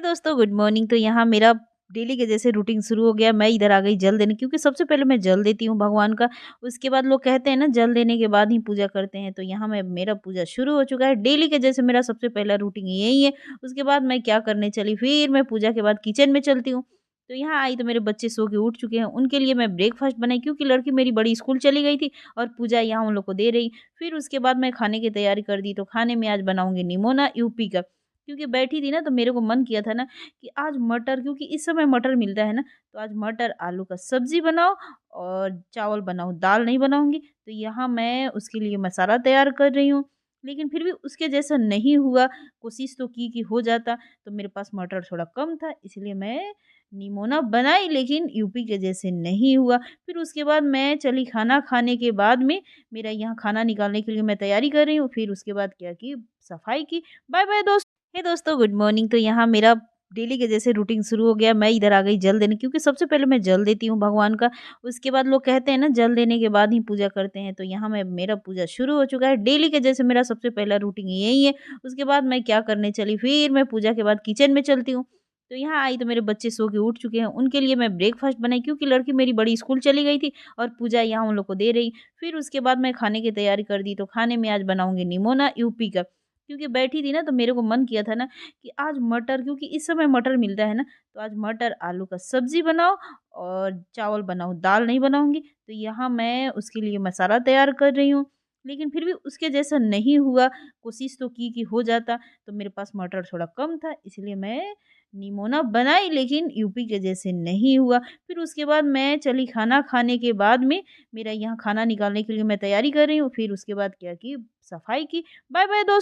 हे दोस्तों, good morning. तो यहाँ मेरा डेली के जैसे रूटीन शुरू हो गया। मैं इधर आ गई जल देने, क्योंकि सबसे पहले मैं जल देती हूँ भगवान का। उसके बाद लोग कहते हैं ना, जल देने के बाद ही पूजा करते हैं। तो यहाँ मैं मेरा पूजा शुरू हो चुका है। डेली के जैसे मेरा सबसे पहला रूटीन यही है। उसके बाद मैं क्या करने चली, फिर मैं पूजा के बाद किचन में चलती हूँ। तो यहाँ आई तो मेरे बच्चे सो के उठ चुके हैं। उनके लिए मैं ब्रेकफास्ट बनाई, क्योंकि लड़की मेरी बड़ी स्कूल चली गई थी और पूजा यहाँ उन लोग को दे रही। फिर उसके बाद मैं खाने की तैयारी कर दी। तो खाने में आज बनाऊंगी निमोना यूपी का। क्योंकि बैठी थी ना, तो मेरे को मन किया था ना कि आज मटर, क्योंकि इस समय मटर मिलता है ना, तो आज मटर आलू का सब्जी बनाओ और चावल बनाओ, दाल नहीं बनाऊंगी। तो यहाँ मैं उसके लिए मसाला तैयार कर रही हूँ। लेकिन फिर भी उसके जैसा नहीं हुआ। कोशिश तो की कि हो जाता। तो मेरे पास मटर थोड़ा कम था, इसलिए मैं निमोना बनाई, लेकिन यूपी के जैसे नहीं हुआ। फिर उसके बाद मैं चली खाना खाने के बाद में, मेरा यहाँ खाना निकालने के लिए मैं तैयारी कर रही हूँ। फिर उसके बाद क्या की, सफाई की। बाय बाय दोस्तों। हे दोस्तों, गुड मॉर्निंग। तो यहाँ मेरा डेली के जैसे रूटीन शुरू हो गया। मैं इधर आ गई जल देने, क्योंकि सबसे पहले मैं जल देती हूँ भगवान का। उसके बाद लोग कहते हैं ना, जल देने के बाद ही पूजा करते हैं। तो यहाँ मैं मेरा पूजा शुरू हो चुका है। डेली के जैसे मेरा सबसे पहला रूटीन यही है। उसके बाद मैं क्या करने चली, फिर मैं पूजा के बाद किचन में चलती हूँ। तो यहाँ आई तो मेरे बच्चे सो के उठ चुके हैं। उनके लिए मैं ब्रेकफास्ट बनाई, क्योंकि लड़की मेरी बड़ी स्कूल चली गई थी और पूजा यहाँ उन लोग को दे रही। फिर उसके बाद मैं खाने की तैयारी कर दी। तो खाने में आज बनाऊंगी निमोना यूपी का। क्योंकि बैठी थी ना, तो मेरे को मन किया था ना कि आज मटर, क्योंकि इस समय मटर मिलता है ना, तो आज मटर आलू का सब्जी बनाओ और चावल बनाओ, दाल नहीं बनाऊंगी। तो यहाँ मैं उसके लिए मसाला तैयार कर रही हूँ। लेकिन फिर भी उसके जैसा नहीं हुआ। कोशिश तो की कि हो जाता। तो मेरे पास मटर थोड़ा कम था, इसलिए मैं निमोना बनाई, लेकिन यूपी के जैसे नहीं हुआ। फिर उसके बाद मैं चली खाना खाने के बाद में, मेरा यहाँ खाना निकालने के लिए मैं तैयारी कर रही हूँ। फिर उसके बाद क्या की, सफाई की। बाय बाय दोस्तों।